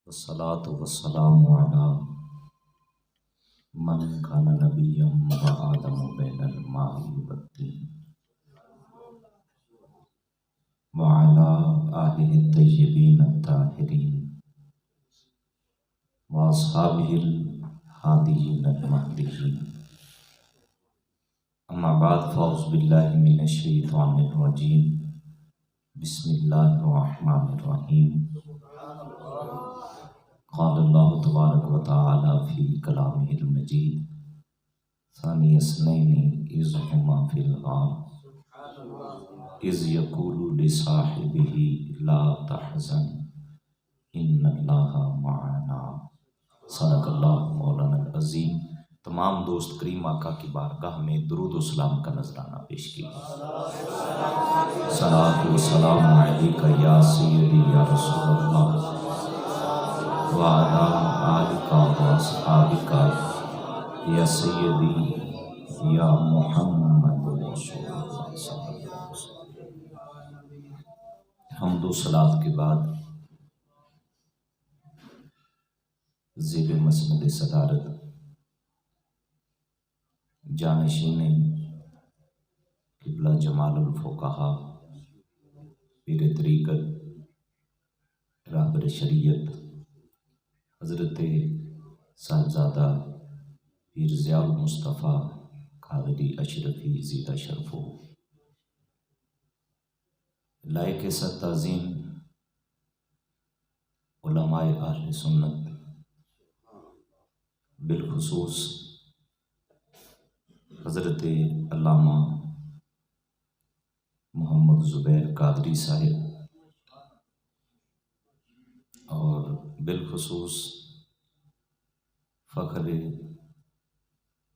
والصلاة والسلام على من كان نبيا وآدم بين الماء والطين وعلى آله الطيبين الطاهرين وأصحابه الهاديين المهديين. أما بعد فأعوذ بالله من الشيطان الرجيم. بسم الله الرحمن الرحيم. قال الله تبارك وتعالى في كلامه المجيد ثاني اثنين إذ هما في الغار إذ يقول لصاحبه لا تحزن إن الله معنا. صدق اللہ مولانا العظیم. تمام دوست کریم آقا کی بارگاہ میں درود و سلام کا نذرانہ پیش کیجیے. صلاۃ و سلام علیک یا سیدی یا رسول اللہ وعلی آلک و اصحابک یا سیدی یا محمد رسول اللہ صلی اللہ علیہ وسلم. حمد و صلاۃ کے بعد زیر مسند صدارت جانشین قبلہ جمال الفقہا پیر طریقت رہبر شریعت حضرت صاحبزادہ پیر ضیاء المصطفیٰ قادری اشرفی زیدہ شرفو لائق ست تعظیم علماء اہل سنت بالخصوص حضرت علامہ محمد زبیر قادری صاحب اور بالخصوص فخر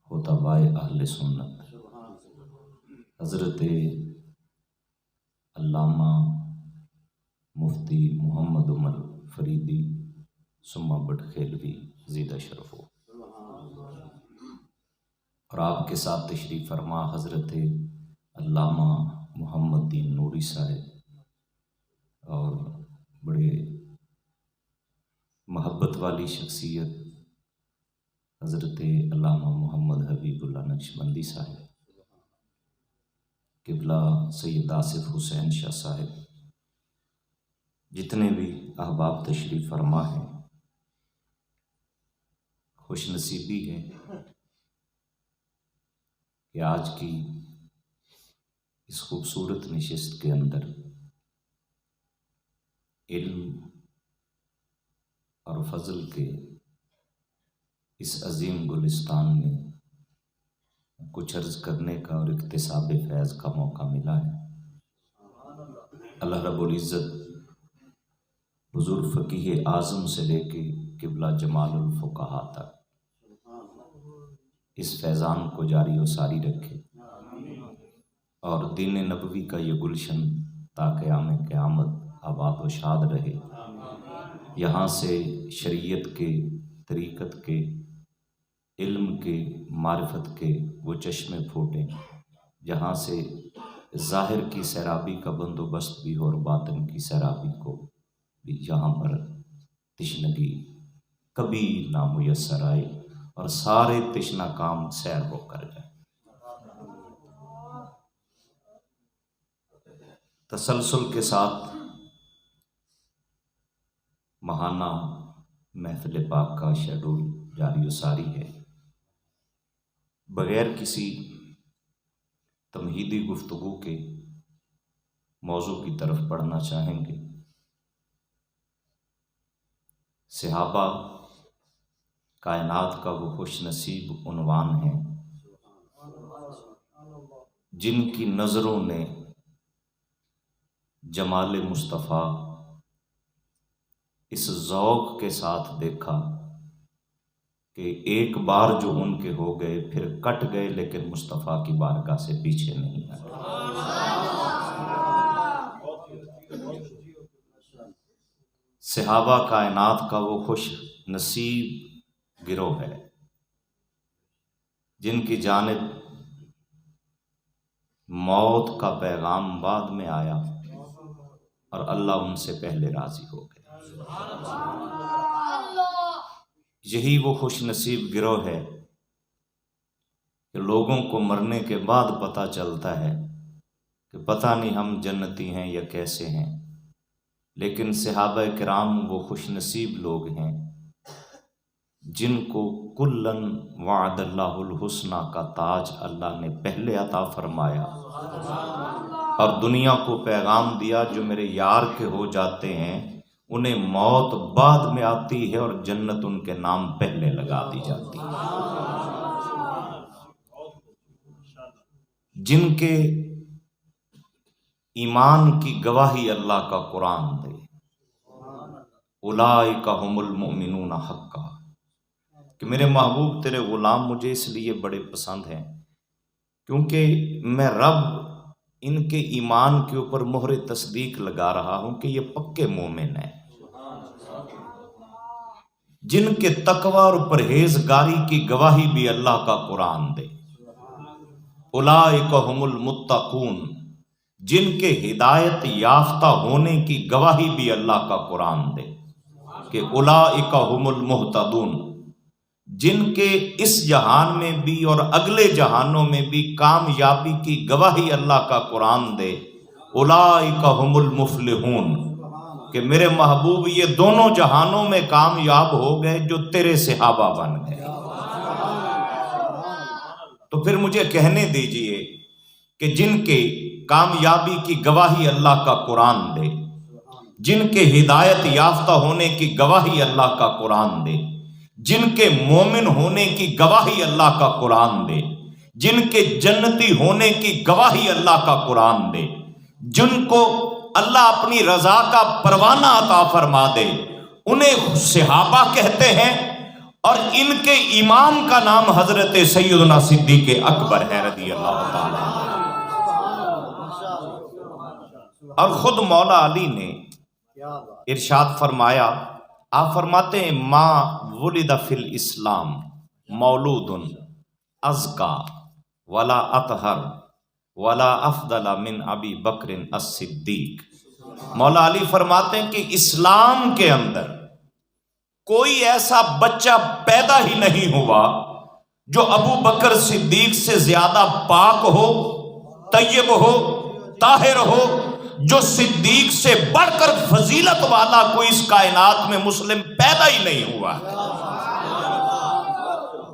خطباء اہل سنت حضرت علامہ مفتی محمد عمر فریدی سما بٹخیلوی زیدہ شرفو، اور آپ کے ساتھ تشریف فرما حضرت علامہ محمد دین نوری صاحب اور بڑے محبت والی شخصیت حضرت علامہ محمد حبیب اللہ نقشبندی صاحب، قبلہ سید آصف حسین شاہ صاحب، جتنے بھی احباب تشریف فرما ہیں. خوش نصیبی ہے کہ آج کی اس خوبصورت نشست کے اندر علم اور فضل کے اس عظیم گلستان میں کچھ عرض کرنے کا اور اکتساب فیض کا موقع ملا ہے. اللہ رب العزت حضور فقیہ اعظم سے لے کے قبلہ جمال الفقہا تک اس فیضان کو جاری و ساری رکھے اور دین نبوی کا یہ گلشن تا قیام قیامت آباد و شاد رہے. یہاں سے شریعت کے، طریقت کے، علم کے، معرفت کے وہ چشمے پھوٹیں جہاں سے ظاہر کی سیرابی کا بندوبست بھی ہو اور باطن کی سیرابی کو بھی جہاں پر تشنگی کبھی نامیسر آئے اور سارے تشنہ کام سیر ہو کر جائیں. تسلسل کے ساتھ ماہانہ محفل پاک کا شیڈول جاری و ساری ہے. بغیر کسی تمہیدی گفتگو کے موضوع کی طرف بڑھنا چاہیں گے. صحابہ کائنات کا وہ خوش نصیب عنوان ہے جن کی نظروں نے جمال مصطفیٰ اس ذوق کے ساتھ دیکھا کہ ایک بار جو ان کے ہو گئے پھر کٹ گئے لیکن مصطفیٰ کی بارگاہ سے پیچھے نہیں آئے. صحابہ کائنات کا وہ خوش نصیب گروہ ہے جن کی جانب موت کا پیغام بعد میں آیا اور اللہ ان سے پہلے راضی ہو گئے. یہی وہ خوش نصیب گروہ ہے کہ لوگوں کو مرنے کے بعد پتہ چلتا ہے کہ پتہ نہیں ہم جنتی ہیں یا کیسے ہیں، لیکن صحابہ کرام وہ خوش نصیب لوگ ہیں جن کو کلن وعد اللہ الحسنہ کا تاج اللہ نے پہلے عطا فرمایا اور دنیا کو پیغام دیا جو میرے یار کے ہو جاتے ہیں انہیں موت بعد میں آتی ہے اور جنت ان کے نام پہلے لگا دی جاتی ہے۔ جن کے ایمان کی گواہی اللہ کا قرآن دے، اولئک هم المؤمنون حقا، کہ میرے محبوب تیرے غلام مجھے اس لیے بڑے پسند ہیں کیونکہ میں رب ان کے ایمان کے اوپر مہر تصدیق لگا رہا ہوں کہ یہ پکے مومن ہیں، جن کے تقوی اور پرہیزگاری کی گواہی بھی اللہ کا قرآن دے۔ اولئک هم المتقون، جن کے ہدایت یافتہ ہونے کی گواہی بھی اللہ کا قرآن دے کہ اولئک هم المہتدون، جن کے اس جہان میں بھی اور اگلے جہانوں میں بھی کامیابی کی گواہی اللہ کا قرآن دے اولئک هم المفلحون، کہ میرے محبوب یہ دونوں جہانوں میں کامیاب ہو گئے جو تیرے صحابہ بن گئے۔ تو پھر مجھے کہنے دیجئے کہ جن کے کامیابی کی گواہی اللہ کا قرآن دے، جن کے ہدایت یافتہ ہونے کی گواہی اللہ کا قرآن دے، جن کے مومن ہونے کی گواہی اللہ کا قرآن دے، جن کے جنتی ہونے کی گواہی اللہ کا قرآن دے، جن کو اللہ اپنی رضا کا پروانہ عطا فرما دے، انہیں صحابہ کہتے ہیں، اور ان کے امام کا نام حضرت سیدنا صدیق اکبر ہے رضی اللہ تعالیٰ عنہ۔ اور خود مولا علی نے ارشاد فرمایا، آپ فرماتے ہیں ما ولد فی الاسلام مولود ازکا ولا اطہر ولا افضل من ابی بکر الصدیق۔ مولا علی فرماتے ہیں کہ اسلام کے اندر کوئی ایسا بچہ پیدا ہی نہیں ہوا جو ابو بکر صدیق سے زیادہ پاک ہو، طیب ہو، طاہر ہو، جو صدیق سے بڑھ کر فضیلت والا کوئی اس کائنات میں مسلم پیدا ہی نہیں ہوا۔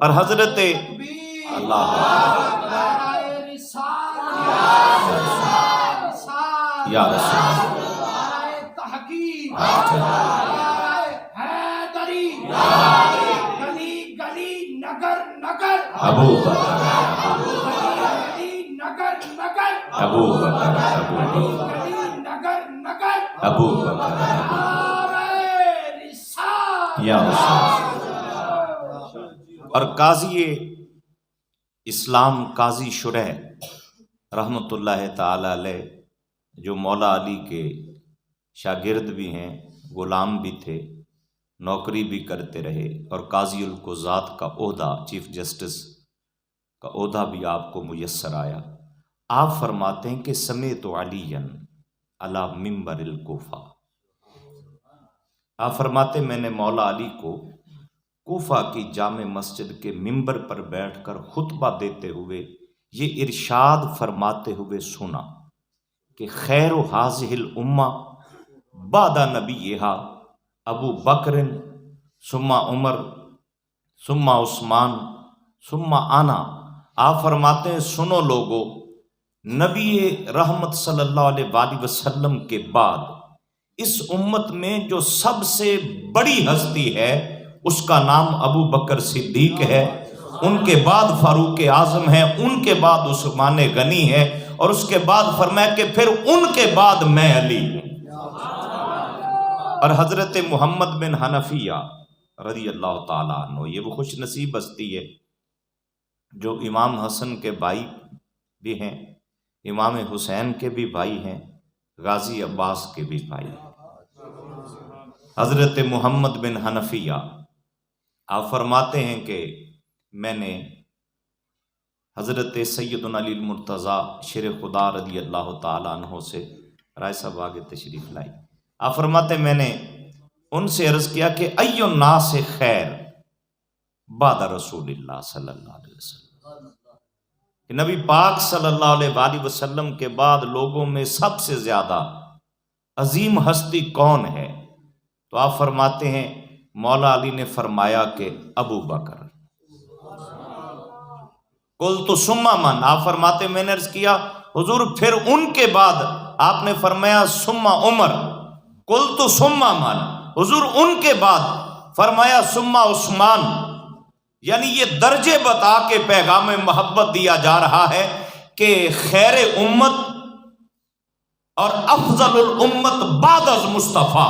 اور حضرت اللہ یا رسول ابو بکر ابو بکر ابو بکر یا رسول۔ اور قاضی اسلام قاضی شرح رحمۃ اللہ تعالی علیہ، جو مولا علی کے شاگرد بھی ہیں، غلام بھی تھے، نوکری بھی کرتے رہے، اور قاضی القضات کا عہدہ، چیف جسٹس کا عہدہ بھی آپ کو میسر آیا۔ آپ فرماتے ہیں کہ سمیت علی علی منبر الکوفہ، آپ فرماتے ہیں میں نے مولا علی کو کوفہ کی جامع مسجد کے منبر پر بیٹھ کر خطبہ دیتے ہوئے یہ ارشاد فرماتے ہوئے سنا کہ خیر ھذہ الامہ بعد نبیہا ابو بکر ثم عمر ثم عثمان ثم انا۔ آپ فرماتے ہیں سنو لوگو، نبی رحمت صلی اللہ علیہ وآلہ وسلم کے بعد اس امت میں جو سب سے بڑی ہستی ہے اس کا نام ابو بکر صدیق ہے، ان کے بعد فاروق اعظم ہے، ان کے بعد عثمان غنی ہے، اور اس کے بعد فرمایا کہ پھر ان کے بعد میں علی ہوں۔ اور حضرت محمد بن حنفیہ رضی اللہ تعالیٰ عنہ، یہ وہ خوش نصیب ہستی ہے جو امام حسن کے بھائی بھی ہیں، امام حسین کے بھی بھائی ہیں، غازی عباس کے بھی بھائی ہیں۔ حضرت محمد بن حنفیہ آپ فرماتے ہیں کہ میں نے حضرت سیدنا علی المرتضیٰ شیر خدا رضی اللہ تعالیٰ عنہ سے، رائے صاحب آگے تشریف لائی، آپ فرماتے ہیں میں نے ان سے عرض کیا کہ ای الناس خیر، بعد رسول اللہ صلی اللہ علیہ وسلم، کہ نبی پاک صلی اللہ علیہ وآلہ وسلم کے بعد لوگوں میں سب سے زیادہ عظیم ہستی کون ہے؟ تو آپ فرماتے ہیں مولا علی نے فرمایا کہ ابو بکر۔ قلت ثم من، آپ فرماتے میں نے عرض کیا حضور پھر ان کے بعد؟ آپ نے فرمایا ثم عمر۔ قلت ثم من، حضور ان کے بعد؟ فرمایا ثم عثمان۔ یعنی یہ درجے بتا کے پیغام محبت دیا جا رہا ہے کہ خیر امت اور افضل الامت بعد از مصطفیٰ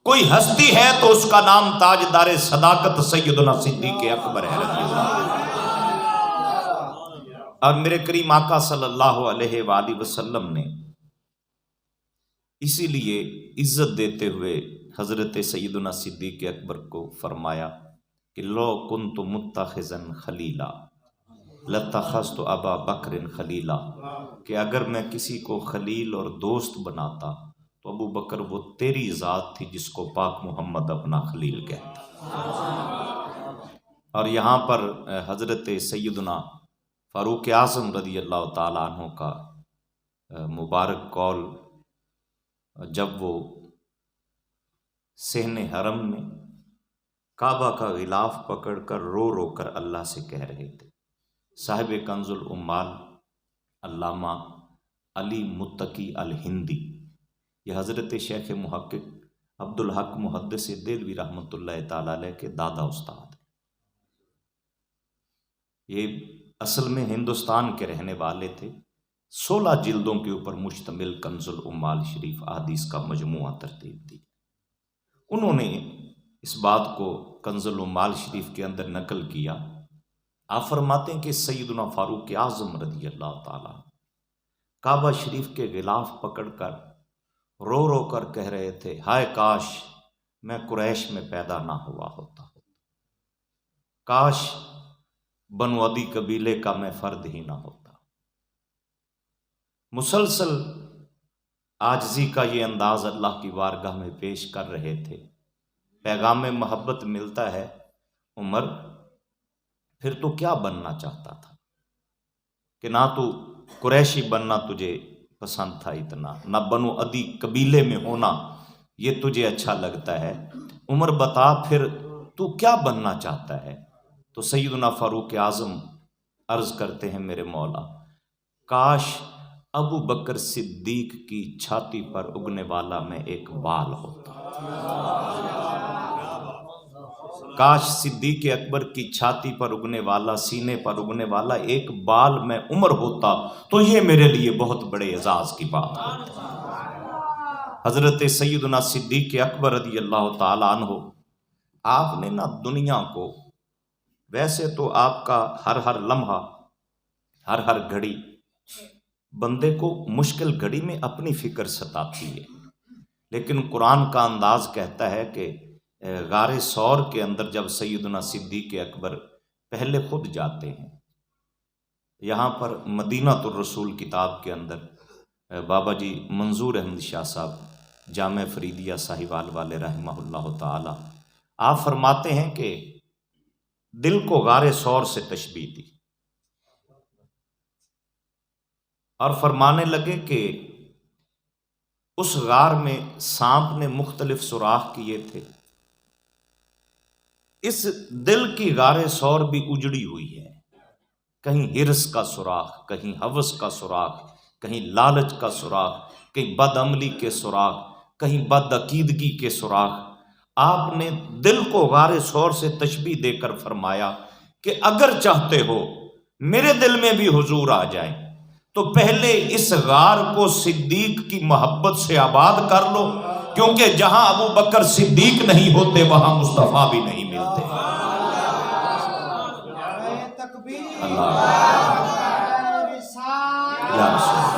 کوئی ہستی ہے تو اس کا نام تاجدار صداقت سیدنا صدیق اکبر ہے رضی اللہ عنہ۔ اور میرے کریم آقا صلی اللہ علیہ وآلہ وسلم نے اسی لیے عزت دیتے ہوئے حضرت سیدنا صدیق اکبر کو فرمایا کہ لو کنت متخذا خلیلا لاتخذت ابا بکر خلیلا، کہ اگر میں کسی کو خلیل اور دوست بناتا تو ابو بکر وہ تیری ذات تھی جس کو پاک محمد اپنا خلیل کہتا۔ اور یہاں پر حضرت سیدنا فاروق اعظم رضی اللہ تعالیٰ عنہ کا مبارک قول، جب وہ صحن حرم میں کعبہ کا غلاف پکڑ کر رو رو کر اللہ سے کہہ رہے تھے، صاحب کنز العمال علامہ علی متقی الہندی، یہ حضرت شیخ محقق عبدالحق محدث دہلوی رحمۃ اللہ تعالیٰ علیہ کے دادا استاد، یہ اصل میں ہندوستان کے رہنے والے تھے۔ 16 جلدوں کے اوپر مشتمل کنز العمال شریف احادیث کا مجموعہ ترتیب دی۔ انہوں نے اس بات کو کنز العمال شریف کے اندر نقل کیا۔ آپ فرماتے ہیں کہ سیدنا فاروق اعظم رضی اللہ تعالیٰ کعبہ شریف کے غلاف پکڑ کر رو رو کر کہہ رہے تھے، ہائے کاش میں قریش میں پیدا نہ ہوا ہوتا، کاش بنو عدی قبیلے کا میں فرد ہی نہ ہوتا۔ مسلسل عاجزی کا یہ انداز اللہ کی بارگاہ میں پیش کر رہے تھے۔ پیغام محبت ملتا ہے، عمر پھر تو کیا بننا چاہتا تھا کہ نہ تو قریشی بننا تجھے پسند تھا اتنا، نہ بنو عدی قبیلے میں ہونا یہ تجھے اچھا لگتا ہے، عمر بتا پھر تو کیا بننا چاہتا ہے؟ تو سیدنا فاروق اعظم عرض کرتے ہیں میرے مولا، کاش ابو بکر صدیق کی چھاتی پر اگنے والا میں ایک بال ہوتا، کاش صدیق اکبر کی چھاتی پر اگنے والا، سینے پر اگنے والا ایک بال میں عمر ہوتا تو یہ میرے لیے بہت بڑے اعزاز کی بات ہوتی۔ حضرت سیدنا صدیق اکبر رضی اللہ تعالیٰ عنہ، آپ نے نا دنیا کو، ویسے تو آپ کا ہر لمحہ ہر گھڑی بندے کو مشکل گھڑی میں اپنی فکر ستاتی ہے، لیکن قرآن کا انداز کہتا ہے کہ غار ثور کے اندر جب سیدنا صدیق اکبر پہلے خود جاتے ہیں، یہاں پر مدینہ الرسول کتاب کے اندر بابا جی منظور احمد شاہ صاحب جامع فریدیہ ساہیوال والے رحمہ اللہ تعالی، آپ فرماتے ہیں کہ دل کو غار ثور سے تشبیہ دی اور فرمانے لگے کہ اس غار میں سانپ نے مختلف سوراخ کیے تھے، اس دل کی غار ثور بھی اجڑی ہوئی ہے، کہیں ہرس کا سوراخ، کہیں ہوس کا سوراخ، کہیں لالچ کا سوراخ، کہیں بد عملی کے سوراخ، کہیں بد عقیدگی کے سوراخ۔ آپ نے دل کو غار ثور سے تشبیہ دے کر فرمایا کہ اگر چاہتے ہو میرے دل میں بھی حضور آ جائیں تو پہلے اس غار کو صدیق کی محبت سے آباد کر لو، کیونکہ جہاں ابو بکر صدیق نہیں ہوتے وہاں مصطفیٰ بھی نہیں ملتے۔ اللہ یا رسول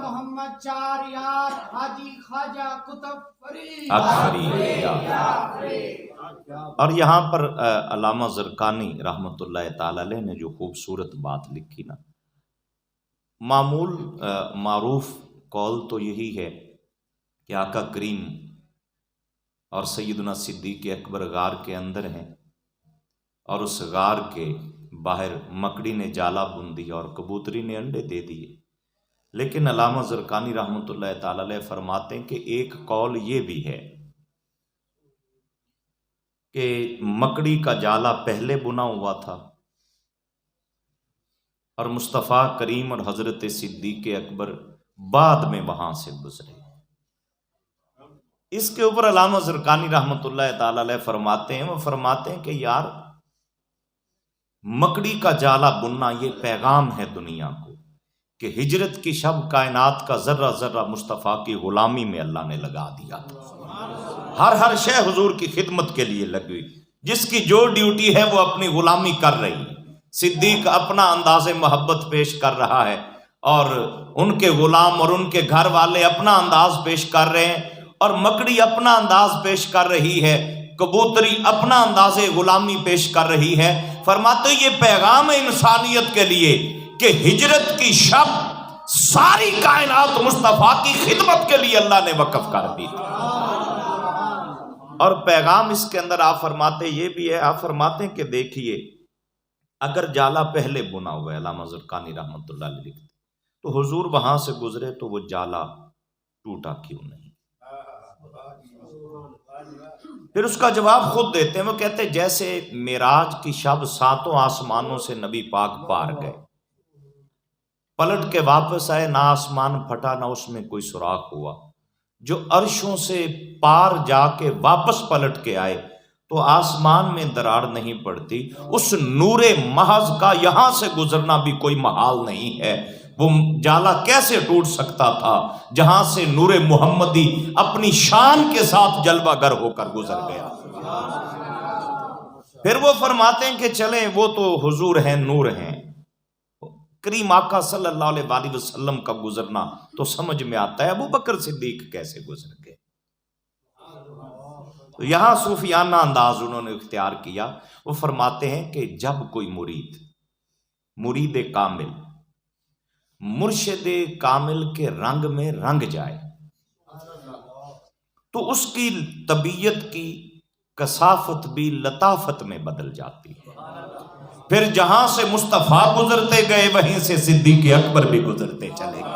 محمد چار یار حاجی خواجہ قطب فرید۔ اور یہاں پر علامہ زرقانی رحمۃ اللہ تعالی علیہ نے جو خوبصورت بات لکھی نا، معمول معروف قول تو یہی ہے کہ آقا کریم اور سیدنا صدیق اکبر غار کے اندر ہیں، اور اس غار کے باہر مکڑی نے جالا بن دیا اور کبوتری نے انڈے دے دیے۔ لیکن علامہ زرقانی رحمۃ اللہ تعالی علیہ فرماتے ہیں کہ ایک قول یہ بھی ہے کہ مکڑی کا جالا پہلے بنا ہوا تھا اور مصطفیٰ کریم اور حضرت صدیق اکبر بعد میں وہاں سے گزرے۔ اس کے اوپر علامہ زرقانی رحمۃ اللہ تعالی علیہ فرماتے ہیں کہ یار مکڑی کا جالا بننا یہ پیغام ہے دنیا کو کہ ہجرت کی شب کائنات کا ذرہ ذرہ مصطفیٰ کی غلامی میں اللہ نے لگا دیا تھا۔ ہر شے حضور کی خدمت کے لیے لگی، جس کی جو ڈیوٹی ہے وہ اپنی غلامی کر رہی ہے۔ صدیق اپنا انداز محبت پیش کر رہا ہے اور ان کے غلام اور ان کے گھر والے اپنا انداز پیش کر رہے ہیں، اور مکڑی اپنا انداز پیش کر رہی ہے، کبوتری اپنا انداز غلامی پیش کر رہی ہے۔ فرماتے یہ پیغام ہے انسانیت کے لیے کہ ہجرت کی شب ساری کائنات مصطفیٰ کی خدمت کے لیے اللہ نے وقف کر دی تھی۔ اور پیغام اس کے اندر آپ فرماتے یہ بھی ہے، آپ فرماتے ہیں کہ دیکھیے اگر جالا پہلے بنا ہوا ہے، علامہ زرقانی رحمۃ اللہ علیہ لکھتے تو حضور وہاں سے گزرے تو وہ جالا ٹوٹا کیوں نہیں؟ پھر اس کا جواب خود دیتے ہیں، وہ کہتے ہیں جیسے معراج کی شب 7 آسمانوں سے نبی پاک پار گئے، پلٹ کے واپس آئے، نہ آسمان پھٹا نہ اس میں کوئی سوراخ ہوا، جو عرشوں سے پار جا کے واپس پلٹ کے آئے تو آسمان میں دراڑ نہیں پڑتی، اس نور محض کا یہاں سے گزرنا بھی کوئی محال نہیں ہے۔ وہ جالا کیسے ٹوٹ سکتا تھا جہاں سے نور محمدی اپنی شان کے ساتھ جلوہ گر ہو کر گزر گیا۔ پھر وہ فرماتے ہیں کہ چلیں وہ تو حضور ہیں، نور ہیں، کریم آقا صلی اللہ علیہ وآلہ وسلم کا گزرنا تو سمجھ میں آتا ہے، ابو بکر صدیق کیسے گزر گئے؟ تو یہاں صوفیانہ انداز انہوں نے اختیار کیا۔ وہ فرماتے ہیں کہ جب کوئی مرید کامل مرشد کامل کے رنگ میں رنگ جائے تو اس کی طبیعت کی کثافت بھی لطافت میں بدل جاتی ہے۔ پھر جہاں سے مصطفیٰ گزرتے گئے وہیں سے صدیق اکبر بھی گزرتے چلے گئے۔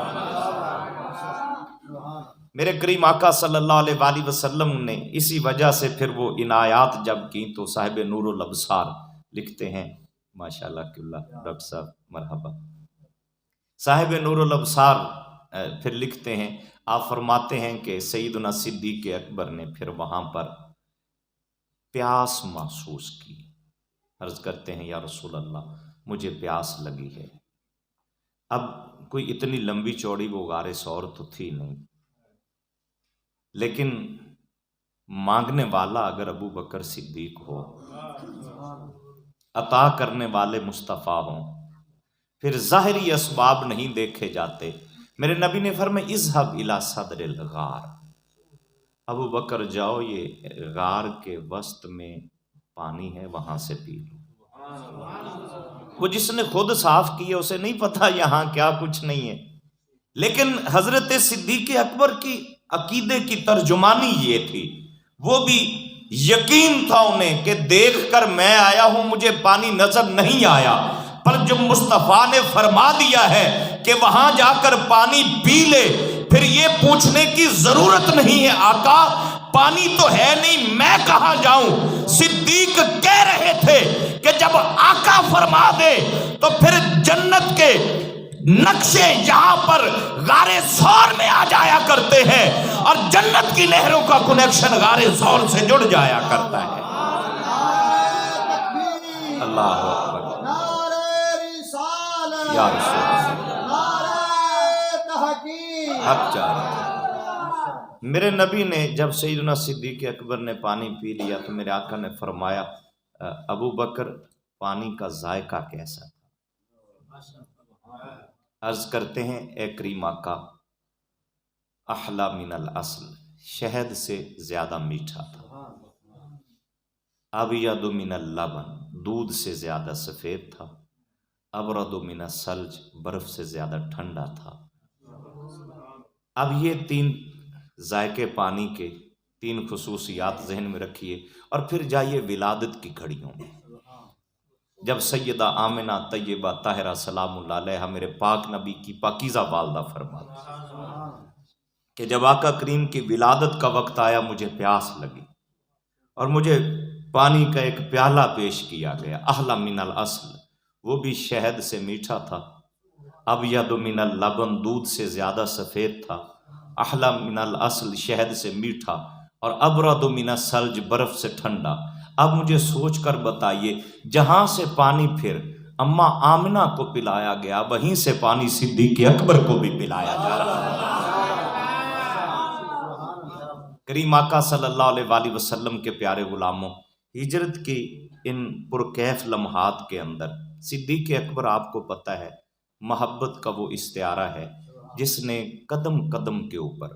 میرے کریم آقا صلی اللہ علیہ وآلہ وسلم نے اسی وجہ سے پھر وہ عنایات جب کی تو صاحب نور الابصار لکھتے ہیں، ماشاءاللہ ڈاکٹر صاحب مرحبا، صاحب نور الابصار پھر لکھتے ہیں، آپ فرماتے ہیں کہ سیدنا صدیق اکبر نے پھر وہاں پر پیاس محسوس کی، عرض کرتے ہیں یا رسول اللہ مجھے پیاس لگی ہے۔ اب کوئی اتنی لمبی چوڑی وہ غار ثور تو تھی نہیں، لیکن مانگنے والا اگر ابو بکر صدیق ہو، عطا کرنے والے مصطفیٰ ہوں، پھر ظاہری اسباب نہیں دیکھے جاتے۔ میرے نبی نے فرمایا اذهب الى صدر الغار، ابو بکر جاؤ یہ غار کے وسط میں پانی ہے وہاں سے پی لو۔ وہ جس نے خود صاف کیا اسے نہیں پتا یہاں کیا کچھ نہیں ہے، لیکن حضرت صدیق اکبر کی عقیدے کی ترجمانی یہ تھی، وہ بھی یقین تھا انہیں کہ دیکھ کر میں آیا ہوں مجھے پانی نظر نہیں آیا، پر جب مصطفیٰ نے فرما دیا ہے کہ وہاں جا کر پانی پی لے، پھر یہ پوچھنے کی ضرورت نہیں ہے آقا پانی تو ہے نہیں میں کہاں جاؤں۔ صدیق کہہ رہے تھے کہ جب آقا فرما دے تو پھر جنت کے نقشے یہاں پر غار ثور میں آ جایا کرتے ہیں اور جنت کی نہروں کا کنیکشن غار ثور سے جڑ جایا کرتا ہے۔ اللہ اکبر، یا رسول حق جا رہا ہے۔ میرے نبی نے جب سیدنا صدیق اکبر نے پانی پی لیا تو میرے آقا نے فرمایا ابو بکر پانی کا ذائقہ کیسا تھا؟ عرض کرتے ہیں اے کریم آقا احلا من العسل، شہد سے زیادہ میٹھا تھا، ابید من اللبن، دودھ سے زیادہ سفید تھا، ابرد من الثلج، برف سے زیادہ ٹھنڈا تھا۔ اب یہ 3 ذائقے پانی کے 3 خصوصیات ذہن میں رکھیے، اور پھر جائیے ولادت کی گھڑیوں میں، جب سیدہ آمنہ طیبہ طاہرہ سلام اللہ علیہا میرے پاک نبی کی پاکیزہ والدہ فرماتی کہ جب آقا کریم کی ولادت کا وقت آیا مجھے پیاس لگی اور مجھے پانی کا ایک پیالہ پیش کیا گیا، احلی من الاصل، وہ بھی شہد سے میٹھا تھا، ابیض من اللبن، دودھ سے زیادہ سفید تھا، احلی من الاصل، شہد سے میٹھا، اور ابرد من الثلج، برف سے ٹھنڈا۔ اب مجھے سوچ کر بتائیے، جہاں سے پانی پھر اماں آمنہ کو پلایا گیا وہیں سے پانی صدیق اکبر کو بھی پلایا جا رہا ہے۔ کریم آقا صلی اللہ علیہ وآلہ وسلم کے پیارے غلاموں، ہجرت کی ان پرکیف لمحات کے اندر صدیق اکبر، آپ کو پتہ ہے، محبت کا وہ استعارہ ہے جس نے قدم قدم کے اوپر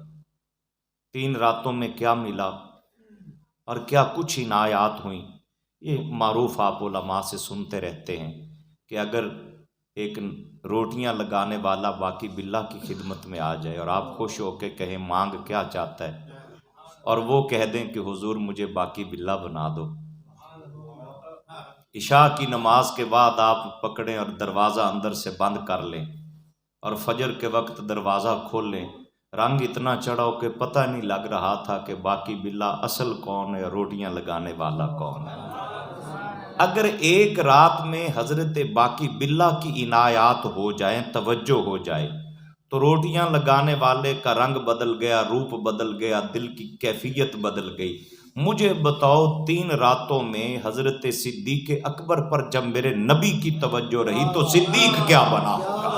3 راتوں میں کیا ملا اور کیا کچھ عنایات ہوئیں، یہ معروف آپ علماء سے سنتے رہتے ہیں کہ اگر ایک روٹیاں لگانے والا باقی باللہ کی خدمت میں آ جائے اور آپ خوش ہو کے کہیں مانگ کیا چاہتا ہے، اور وہ کہہ دیں کہ حضور مجھے باقی باللہ بنا دو، عشاء کی نماز کے بعد آپ پکڑیں اور دروازہ اندر سے بند کر لیں اور فجر کے وقت دروازہ کھول لیں، رنگ اتنا چڑھاؤ کہ پتہ نہیں لگ رہا تھا کہ باقی باللہ اصل کون ہے اور روٹیاں لگانے والا کون ہے۔ اگر ایک رات میں حضرت باقی باللہ کی عنایات ہو جائیں، توجہ ہو جائے، تو روٹیاں لگانے والے کا رنگ بدل گیا، روپ بدل گیا، دل کی کیفیت بدل گئی۔ مجھے بتاؤ 3 راتوں میں حضرت صدیق اکبر پر جب میرے نبی کی توجہ رہی تو صدیق کیا بنا ہوگا؟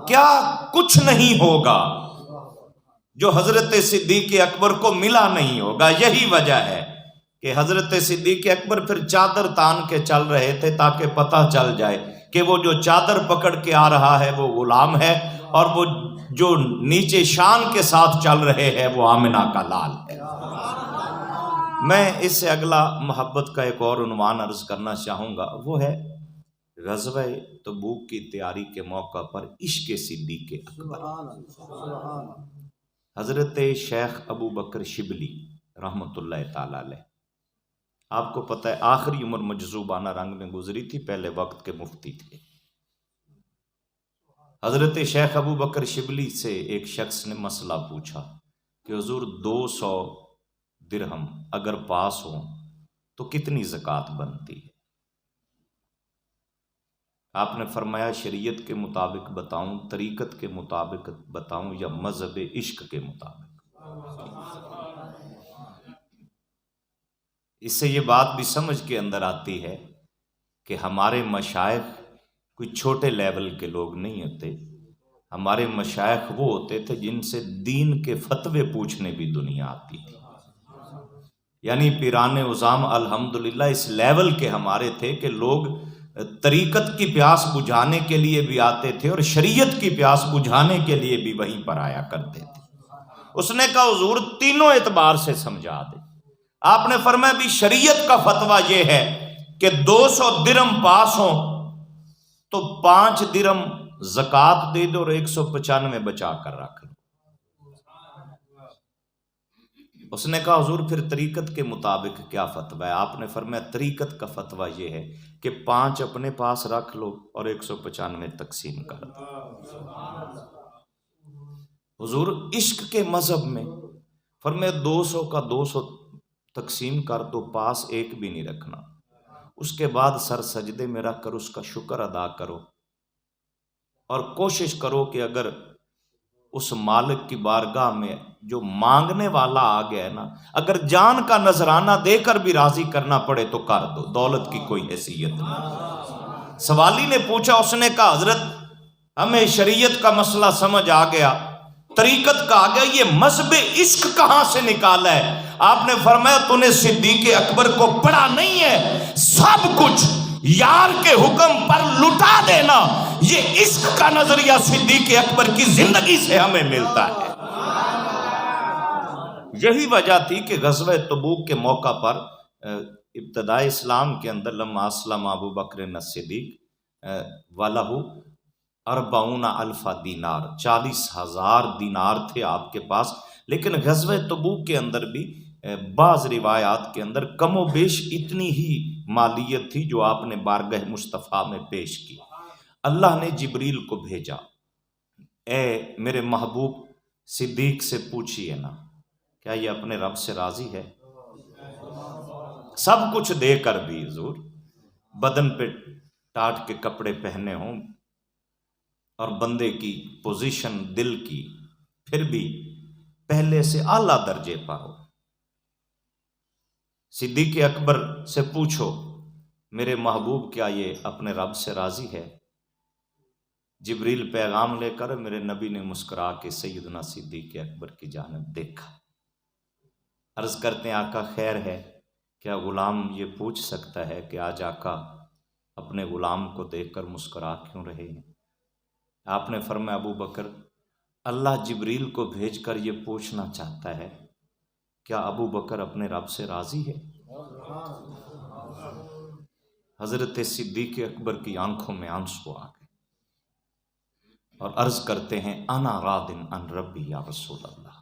کیا کچھ نہیں ہوگا جو حضرت صدیق اکبر کو ملا نہیں ہوگا۔ یہی وجہ ہے کہ حضرت صدیق اکبر پھر چادر تان کے چل رہے تھے تاکہ پتہ چل جائے کہ وہ جو چادر پکڑ کے آ رہا ہے وہ غلام ہے، اور وہ جو نیچے شان کے ساتھ چل رہے ہیں وہ آمنہ کا لال ہے۔ میں اس سے اگلا محبت کا ایک اور عنوان عرض کرنا چاہوں گا، وہ ہے غزوہ تبوک کی تیاری کے موقع پر عشق صدیق اکبر۔ حضرت شیخ ابو بکر شبلی رحمۃ اللہ تعالی علیہ، آپ کو پتہ ہے آخری عمر مجذوبانہ رنگ میں گزری تھی، پہلے وقت کے مفتی تھے۔ حضرت شیخ ابو بکر شبلی سے ایک شخص نے مسئلہ پوچھا کہ حضور 200 درہم اگر پاس ہوں تو کتنی زکوٰۃ بنتی ہے؟ آپ نے فرمایا شریعت کے مطابق بتاؤں، طریقت کے مطابق بتاؤں، یا مذہب عشق کے مطابق؟ اس سے یہ بات بھی سمجھ کے اندر آتی ہے کہ ہمارے مشائخ کوئی چھوٹے لیول کے لوگ نہیں ہوتے، ہمارے مشائخ وہ ہوتے تھے جن سے دین کے فتوے پوچھنے بھی دنیا آتی تھی، یعنی پیران عظام الحمدللہ اس لیول کے ہمارے تھے کہ لوگ طریقت کی پیاس بجھانے کے لیے بھی آتے تھے اور شریعت کی پیاس بجھانے کے لیے بھی وہیں پر آیا کرتے تھے۔ اس نے کہا حضور تینوں اعتبار سے سمجھا دے۔ آپ نے فرمایا بھی شریعت کا فتویٰ یہ ہے کہ 200 درہم پاس ہوں تو 5 درہم زکوٰۃ دے دو اور 195 بچا کر رکھ لو۔ اس نے کہا حضور پھر طریقت کے مطابق کیا فتویٰ ہے؟ آپ نے فرمایا طریقت کا فتویٰ یہ ہے کہ 5 اپنے پاس رکھ لو اور 195 تقسیم کر دو۔ حضور عشق کے مذہب میں فرمایا 200 کا 200 تقسیم کر دو، پاس ایک بھی نہیں رکھنا، اس کے بعد سر سجدے میں رکھ کر اس کا شکر ادا کرو اور کوشش کرو کہ اگر اس مالک کی بارگاہ میں جو مانگنے والا آ گیا ہے نا، اگر جان کا نذرانہ دے کر بھی راضی کرنا پڑے تو کر دو، دولت کی کوئی حیثیت نہیں۔ سوالی نے پوچھا، اس نے کہا حضرت ہمیں شریعت کا مسئلہ سمجھ آ گیا، طریقت کا آ گیا، یہ مذہب عشق کہاں سے نکالا ہے؟ آپ نے فرمایا تو نے صدیق اکبر کو پڑھا نہیں ہے، سب کچھ یار کے حکم پر لٹا دینا، یہ عشق کا نظریہ صدیق اکبر کی زندگی سے ہمیں ملتا ہے۔ یہی وجہ تھی کہ غزوہ تبوک کے موقع پر ابتدائی اسلام کے اندر لما اسلم ابو بکر الصدیق وَلَهُ 40 الف دینار، 40,000 دینار تھے آپ کے پاس. لیکن غزوہ تبوک کے اندر بھی بعض روایات کے اندر کم و بیش اتنی ہی مالیت تھی جو آپ نے بارگاہ مصطفیٰ میں پیش کی. اللہ نے جبریل کو بھیجا، اے میرے محبوب صدیق سے پوچھئے نا کیا یہ اپنے رب سے راضی ہے؟ سب کچھ دے کر بھی حضور، بدن پہ ٹاٹ کے کپڑے پہنے ہوں اور بندے کی پوزیشن دل کی پھر بھی پہلے سے اعلیٰ درجے پر ہو. صدیق اکبر سے پوچھو میرے محبوب کیا یہ اپنے رب سے راضی ہے؟ جبریل پیغام لے کر میرے نبی نے مسکرا کے سیدنا صدیق اکبر کی جانب دیکھا. عرض کرتے ہیں آقا خیر ہے؟ کیا غلام یہ پوچھ سکتا ہے کہ آج آقا اپنے غلام کو دیکھ کر مسکرا کیوں رہے ہیں؟ آپ نے فرمایا ابو بکر اللہ جبریل کو بھیج کر یہ پوچھنا چاہتا ہے کیا ابو بکر اپنے رب سے راضی ہے؟ حضرت صدیق اکبر کی آنکھوں میں آنسو آ گئے اور عرض کرتے ہیں انا راضٍ عن ربی یا رسول اللہ،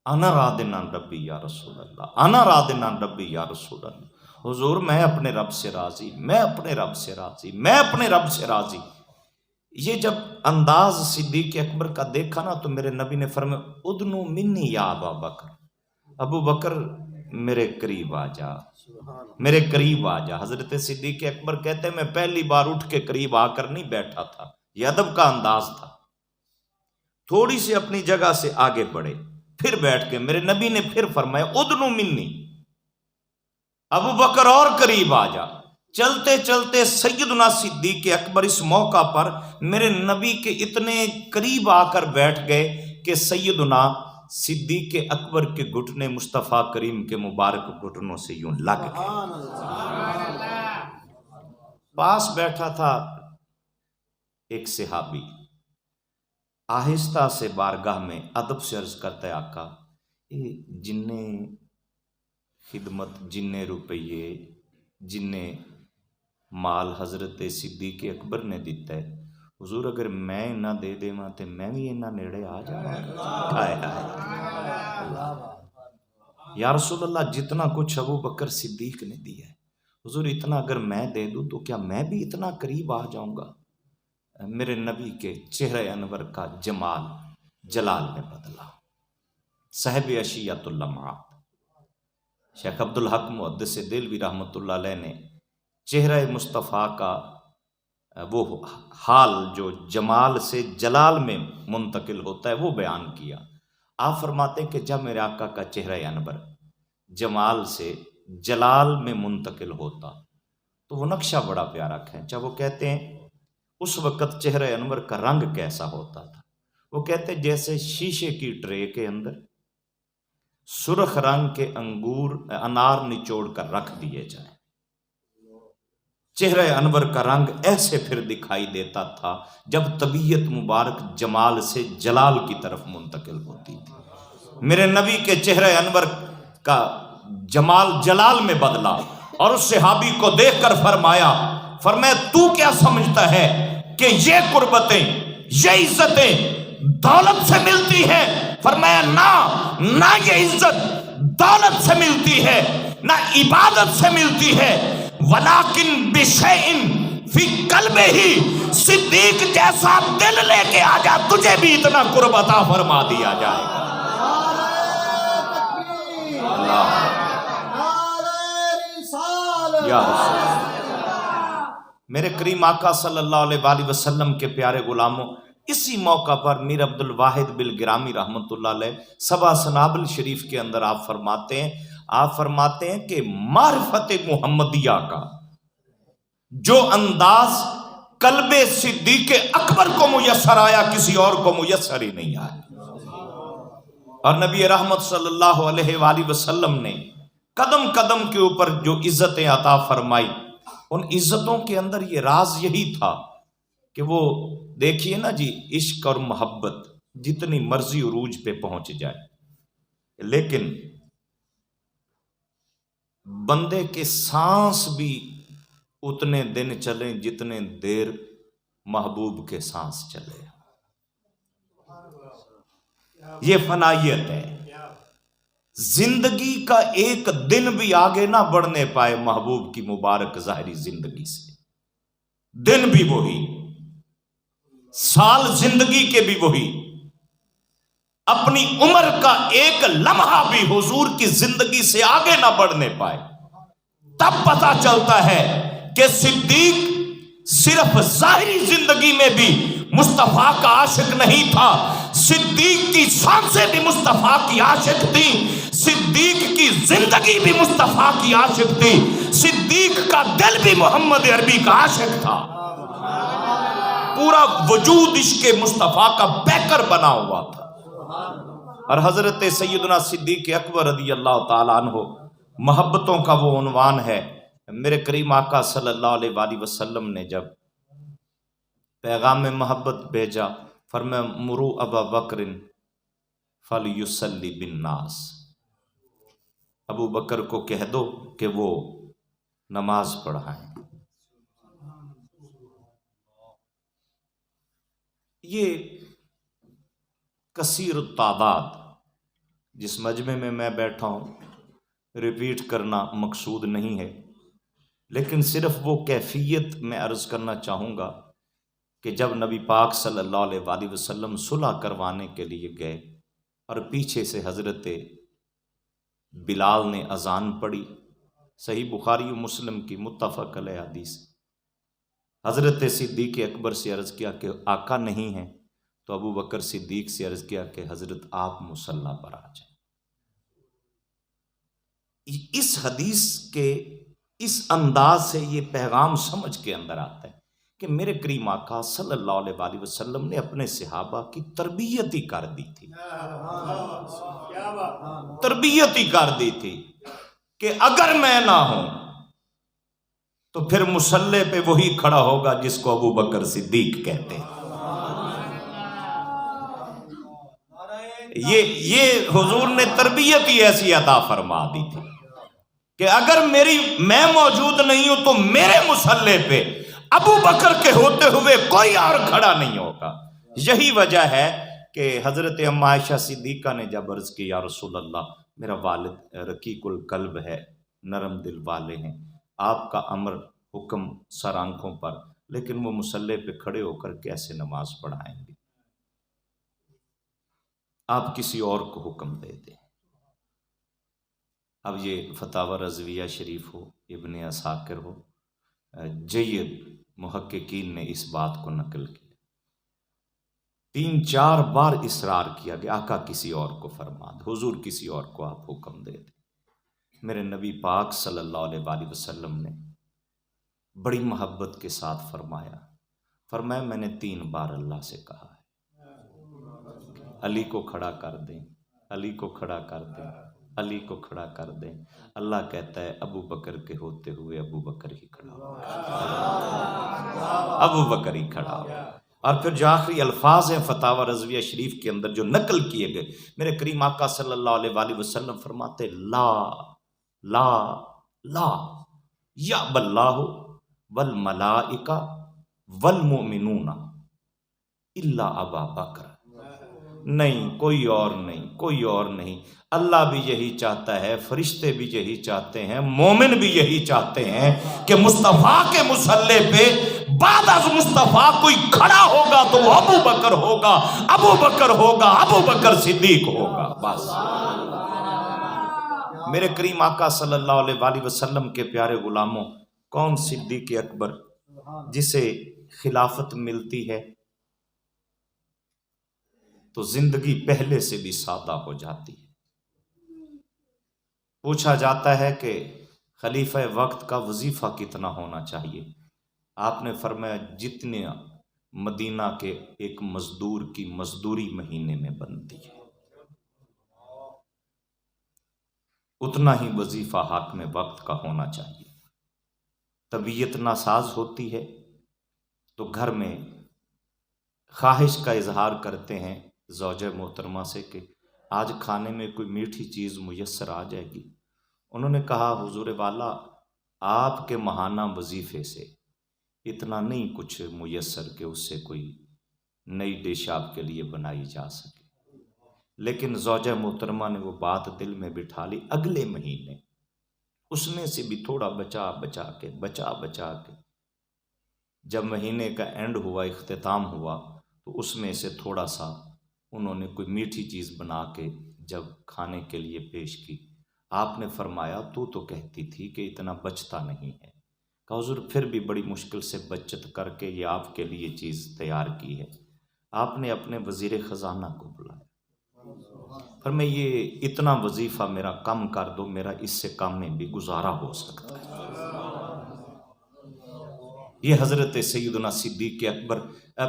انا راضٍ عن ربی یا رسول اللہ، انا راضٍ عن ربی یا رسول اللہ. حضور میں اپنے رب سے راضی، میں اپنے رب سے راضی، میں اپنے رب سے راضی. یہ جب انداز صدیق اکبر کا دیکھا نا تو میرے نبی نے فرمایا ادنو منی یا ابا بکر، ابو بکر میرے قریب آ جا، میرے قریب آ جا. حضرت صدیق اکبر کہتے ہیں میں پہلی بار اٹھ کے قریب آ کر نہیں بیٹھا تھا، یہ ادب کا انداز تھا. تھوڑی سی اپنی جگہ سے آگے بڑھے پھر بیٹھ کے میرے نبی نے پھر فرمایا ادنو منی، ابو بکر اور قریب آ جا. چلتے چلتے سیدنا صدیق اکبر اس موقع پر میرے نبی کے اتنے قریب آ کر بیٹھ گئے کہ سیدنا صدیق اکبر کے گھٹنے مصطفیٰ کریم کے مبارک گھٹنوں سے یوں لگ گئے. پاس بیٹھا تھا ایک صحابی، آہستہ سے بارگاہ میں ادب سے عرض کرتا ہے آقا یہ جننے خدمت، جننے روپیے، جننے مال حضرت صدیق اکبر نے دیتا ہے حضور اگر میں نہ دے دے ماں تے میں بھی انہاں نیڑے آ جاواں. یا رسول اللہ جتنا کچھ ابو بکر صدیق نے دیا ہے حضور اتنا اگر میں دے دوں تو کیا میں بھی اتنا قریب آ جاؤں گا؟ میرے نبی کے چہرہ انور کا جمال جلال میں بدلا. صاحب اشیات اللمعات شیخ عبدالحق محدث دہلوی رحمۃ اللہ علیہ نے چہرہ مصطفیٰ کا وہ حال جو جمال سے جلال میں منتقل ہوتا ہے وہ بیان کیا. آپ فرماتے ہیں کہ جب میرے آقا کا چہرہ انور جمال سے جلال میں منتقل ہوتا تو وہ نقشہ بڑا پیارا کھینچا. وہ کہتے ہیں اس وقت چہرہ انور کا رنگ کیسا ہوتا تھا؟ وہ کہتے ہیں جیسے شیشے کی ٹرے کے اندر سرخ رنگ کے انار نچوڑ کر رکھ دیے جائیں. چہرہ انور کا رنگ ایسے پھر دکھائی دیتا تھا جب طبیعت مبارک جمال سے جلال کی طرف منتقل ہوتی تھی. میرے نبی کے چہرہ انور کا جمال جلال میں بدلا اور اس صحابی کو دیکھ کر فرمایا تو کیا سمجھتا ہے کہ یہ قربتیں، یہ عزتیں دولت سے ملتی ہیں؟ فرمایا نہ یہ عزت دولت سے ملتی ہے، نہ عبادت سے ملتی ہے، ولیکن بشیء فی قلبہ، صدیق جیسا دل لے کے آ جا تجھے بھی اتنا قرب عطا فرما دیا جائے گا. یا رسول میرے کریم آقا صلی اللہ علیہ وآلہ وسلم کے پیارے غلاموں، اسی موقع پر میر عبد الواحد بالگرامی رحمۃ اللہ علیہ سبا سنابل شریف کے اندر آپ فرماتے ہیں کہ معرفت محمدیہ کا جو انداز قلب صدیق اکبر کو میسر آیا کسی اور کو میسر ہی نہیں آیا. اور نبی رحمت صلی اللہ علیہ وآلہ وسلم نے قدم قدم کے اوپر جو عزتیں عطا فرمائی، ان عزتوں کے اندر یہ راز یہی تھا کہ وہ دیکھیے نا جی، عشق اور محبت جتنی مرضی عروج پہ پہنچ جائے لیکن بندے کے سانس بھی اتنے دن چلیں جتنے دیر محبوب کے سانس چلے. یہ فنائیت ہے. زندگی کا ایک دن بھی آگے نہ بڑھنے پائے محبوب کی مبارک ظاہری زندگی سے. دن بھی وہی، سال زندگی کے بھی وہی، اپنی عمر کا ایک لمحہ بھی حضور کی زندگی سے آگے نہ بڑھنے پائے. تب پتہ چلتا ہے کہ صدیق صرف ظاہری زندگی میں بھی مصطفیٰ کا عاشق نہیں تھا، صدیق کی سانسیں بھی مصطفیٰ کی عاشق تھی، صدیق کی زندگی بھی مصطفیٰ کی عاشق تھی، صدیق کا دل بھی محمد عربی کا عاشق تھا. پورا وجود عشق مصطفیٰ کا پیکر بنا ہوا تھا. اور حضرت سیدنا صدیق اکبر رضی اللہ تعالیٰ عنہ محبتوں کا وہ عنوان ہے. میرے کریم آقا صلی اللہ علیہ وآلہ وسلم نے جب پیغام محبت بھیجا، فرمایا مرو ابا بکر فلیصلی بالناس، ابو بکر کو کہہ دو کہ وہ نماز پڑھائیں. یہ کثیر التعداد جس مجمع میں میں بیٹھا ہوں، ریپیٹ کرنا مقصود نہیں ہے، لیکن صرف وہ کیفیت میں عرض کرنا چاہوں گا کہ جب نبی پاک صلی اللہ علیہ وآلہ وسلم صلح کروانے کے لیے گئے اور پیچھے سے حضرت بلال نے اذان پڑھی، صحیح بخاری و مسلم کی متفق علیہ حدیث، حضرت صدیق اکبر سے عرض کیا کہ آقا نہیں ہیں، تو ابو بکر صدیق سے عرض کیا کہ حضرت آپ مصلی پر آ جائیں. اس حدیث کے اس انداز سے یہ پیغام سمجھ کے اندر آتا ہے کہ میرے کریم آقا صلی اللہ علیہ وآلہ وسلم نے اپنے صحابہ کی تربیت ہی کر دی تھی، تربیت ہی کر دی تھی کہ اگر میں نہ ہوں تو پھر مصلی پہ وہی کھڑا ہوگا جس کو ابو بکر صدیق کہتے ہیں. یہ حضور نے تربیت ہی ایسی عطا فرما دی تھی کہ اگر میں موجود نہیں ہوں تو میرے مصلی پہ ابو بکر کے ہوتے ہوئے کوئی اور کھڑا نہیں ہوگا. یہی وجہ ہے کہ حضرت اما عائشہ صدیقہ نے جب عرض کی یا رسول اللہ، میرا والد رقیق القلب ہے، نرم دل والے ہیں، آپ کا امر حکم سر آنکھوں پر، لیکن وہ مصلی پہ کھڑے ہو کر کیسے نماز پڑھائیں گے، آپ کسی اور کو حکم دے دیں. اب یہ فتاوی رضویہ شریف ہو، ابن عساکر ہو، جید محققین نے اس بات کو نقل کیا. 3-4 بار اصرار کیا کہ آقا کسی اور کو فرما دے، حضور کسی اور کو آپ حکم دے دیں. میرے نبی پاک صلی اللہ علیہ وآلہ وسلم نے بڑی محبت کے ساتھ فرمایا میں نے 3 بار اللہ سے کہا ہے علی کو کھڑا کر دیں، علی کو کھڑا کر دیں، علی کو کھڑا کر دیں. اللہ کہتا ہے ابو بکر کے ہوتے ہوئے ابو بکر ہی کھڑا ہو، ابو بکر ہی کھڑا ہو. اور پھر جو آخری الفاظ ہیں فتاوی رضویہ شریف کے اندر جو نقل کیے گئے، میرے کریم آقا صلی اللہ علیہ وآلہ وسلم فرماتے لا لا لا یا باللہ والملائکہ والمؤمنون الا ابا بکر. نہیں، کوئی اور نہیں، کوئی اور نہیں. اللہ بھی یہی چاہتا ہے، فرشتے بھی یہی چاہتے ہیں، مومن بھی یہی چاہتے ہیں کہ مصطفیٰ کے مصلی پہ بعد از مصطفیٰ کوئی کھڑا ہوگا تو وہ ابو بکر ہوگا، ابو بکر ہوگا، ابو بکر صدیق ہوگا. بس میرے کریم آقا صلی اللہ علیہ وآلہ وسلم کے پیارے غلاموں، کون صدیق اکبر جسے خلافت ملتی ہے تو زندگی پہلے سے بھی سادہ ہو جاتی ہے. پوچھا جاتا ہے کہ خلیفہ وقت کا وظیفہ کتنا ہونا چاہیے؟ آپ نے فرمایا جتنے مدینہ کے ایک مزدور کی مزدوری مہینے میں بنتی ہے اتنا ہی وظیفہ حاکم وقت کا ہونا چاہیے. طبیعت ناساز ہوتی ہے تو گھر میں خواہش کا اظہار کرتے ہیں زوجہ محترمہ سے کہ آج کھانے میں کوئی میٹھی چیز میسر آ جائے گی. انہوں نے کہا حضور والا، آپ کے ماہانہ وظیفے سے اتنا نہیں کچھ میسر کہ اس سے کوئی نئی ڈش آپ کے لیے بنائی جا سکے، لیکن زوجہ محترمہ نے وہ بات دل میں بٹھا لی۔ اگلے مہینے اس میں سے بھی تھوڑا بچا بچا کے جب مہینے کا اینڈ ہوا، اختتام ہوا، تو اس میں سے تھوڑا سا انہوں نے کوئی میٹھی چیز بنا کے جب کھانے کے لیے پیش کی، آپ نے فرمایا تو کہتی تھی کہ اتنا بچتا نہیں ہے۔ کہا حضور پھر بھی بڑی مشکل سے بچت کر کے یہ آپ کے لیے چیز تیار کی ہے۔ آپ نے اپنے وزیر خزانہ کو بلایا، پھر میں یہ اتنا وظیفہ میرا کم کر دو، میرا اس سے کام میں بھی گزارا ہو سکتا ہے۔ یہ حضرت سیدنا صدیق اکبر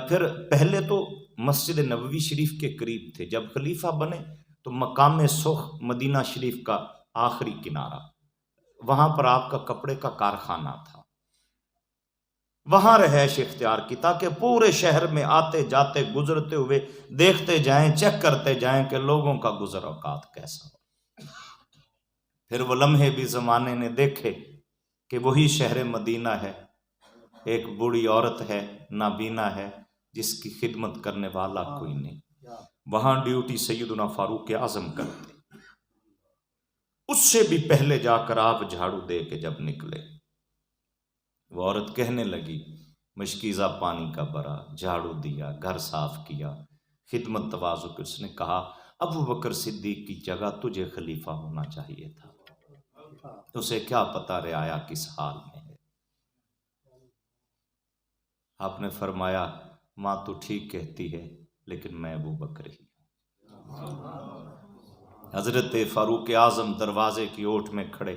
پھر پہلے تو مسجد نبوی شریف کے قریب تھے، جب خلیفہ بنے تو مقام سخ مدینہ شریف کا آخری کنارہ، وہاں پر آپ کا کپڑے کا کارخانہ تھا، وہاں رہائش اختیار کی تاکہ پورے شہر میں آتے جاتے گزرتے ہوئے دیکھتے جائیں، چیک کرتے جائیں کہ لوگوں کا گزر اوقات کیسا ہو۔ پھر وہ لمحے بھی زمانے نے دیکھے کہ وہی شہر مدینہ ہے، ایک بوڑھی عورت ہے، نابینا ہے، جس کی خدمت کرنے والا کوئی نہیں، وہاں ڈیوٹی سیدنا فاروق اعظم کرتے۔ اس سے بھی پہلے جا کر آپ جھاڑو دے کے جب نکلے، وہ عورت کہنے لگی، مشکیزہ پانی کا بھرا، جھاڑو دیا، گھر صاف کیا، خدمت تواضع کی۔ اس نے کہا ابو بکر صدیق کی جگہ تجھے خلیفہ ہونا چاہیے تھا، اسے کیا پتا رعایا کس حال میں ہے۔ آپ نے فرمایا ماں تو ٹھیک کہتی ہے، لیکن میں ابو بکر ہی ہوں۔ حضرت فاروق اعظم دروازے کی اوٹ میں کھڑے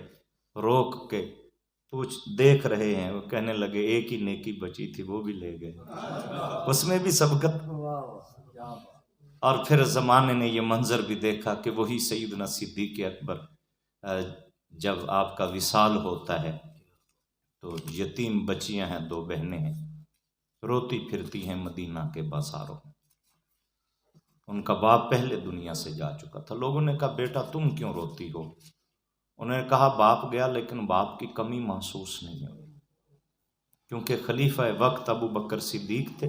روک کے دیکھ رہے ہیں، وہ کہنے لگے ایک ہی نیکی بچی تھی وہ بھی لے گئے، اس میں بھی سبقت۔ اور پھر زمانے نے یہ منظر بھی دیکھا کہ وہی سیدنا صدیق اکبر جب آپ کا وصال ہوتا ہے تو یتیم بچیاں ہیں، 2 بہنیں ہیں، روتی پھرتی ہیں مدینہ کے بازاروں، ان کا باپ پہلے دنیا سے جا چکا تھا۔ لوگوں نے کہا بیٹا تم کیوں روتی ہو؟ انہوں نے کہا باپ گیا لیکن باپ کی کمی محسوس نہیں ہوئی، کیونکہ خلیفہ وقت ابو بکر صدیق تھے۔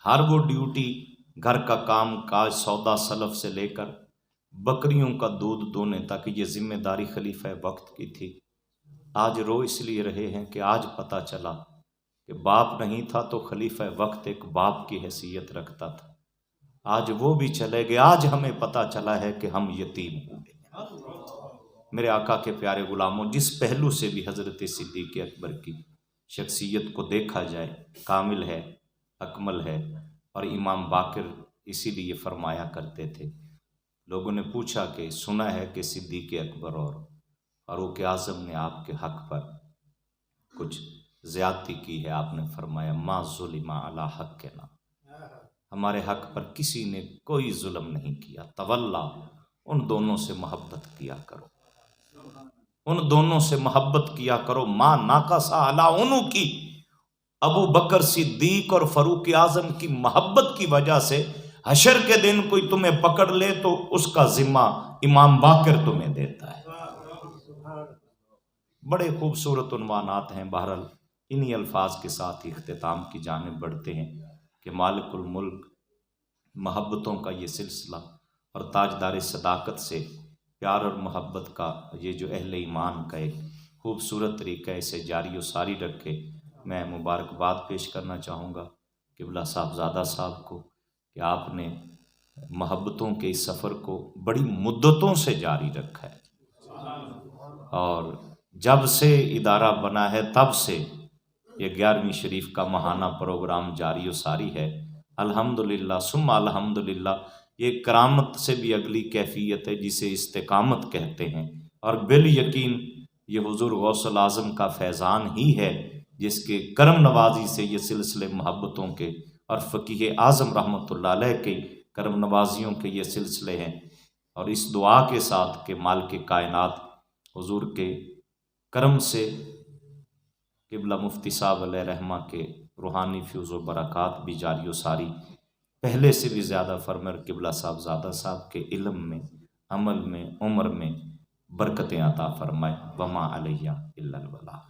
ہر وہ ڈیوٹی، گھر کا کام کاج، سودا سلف سے لے کر بکریوں کا دودھ دونے تک، یہ ذمہ داری خلیفہ وقت کی تھی۔ آج رو اس لیے رہے ہیں کہ آج پتہ چلا کہ باپ نہیں تھا تو خلیفہ وقت ایک باپ کی حیثیت رکھتا تھا۔ آج وہ بھی چلے گئے، آج ہمیں پتہ چلا ہے کہ ہم یتیم ہوئے۔ میرے آقا کے پیارے غلاموں، جس پہلو سے بھی حضرت صدیق اکبر کی شخصیت کو دیکھا جائے، کامل ہے، اکمل ہے، اور امام باقر اسی لیے فرمایا کرتے تھے۔ لوگوں نے پوچھا کہ سنا ہے کہ صدیق اکبر اور فاروق اعظم نے آپ کے حق پر کچھ زیادتی کی ہے، آپ نے فرمایا ما ظلم علی حقنا، ہمارے حق پر کسی نے کوئی ظلم نہیں کیا۔ تولا، ان دونوں سے محبت کیا کرو، ان دونوں سے محبت کیا کرو۔ ما ناقصا علی انو کی، ابو بکر صدیق اور فاروق اعظم کی محبت کی وجہ سے حشر کے دن کوئی تمہیں پکڑ لے تو اس کا ذمہ امام باقر تمہیں دیتا ہے۔ بڑے خوبصورت عنوانات ہیں، بہرحال انہی الفاظ کے ساتھ ہی اختتام کی جانب بڑھتے ہیں کہ مالک الملک محبتوں کا یہ سلسلہ اور تاجدار صداقت سے پیار اور محبت کا یہ جو اہل ایمان کا ایک خوبصورت طریقہ اسے جاری و ساری رکھے۔ میں مبارکباد پیش کرنا چاہوں گا قبلہ صاحبزادہ صاحب کو کہ آپ نے محبتوں کے اس سفر کو بڑی مدتوں سے جاری رکھا ہے، اور جب سے ادارہ بنا ہے تب سے یہ 11ویں شریف کا ماہانہ پروگرام جاری و ساری ہے۔ الحمدللہ ثم الحمدللہ، یہ کرامت سے بھی اگلی کیفیت ہے جسے استقامت کہتے ہیں، اور بالیقین یہ حضور غوث الاعظم کا فیضان ہی ہے جس کے کرم نوازی سے یہ سلسلے محبتوں کے اور فقیہ اعظم رحمۃ اللہ علیہ کے کرم نوازیوں کے یہ سلسلے ہیں۔ اور اس دعا کے ساتھ کہ مالک کائنات حضور کے کرم سے قبلہ مفتی صاحب علیہ رحمہ کے روحانی فیض و برکات بھی جاری و ساری پہلے سے بھی زیادہ فرمائے، اور قبلہ صاحبزادہ صاحب کے علم میں، عمل میں، عمر میں برکتیں عطا فرمائے۔ وما علیہ الا البلاغ۔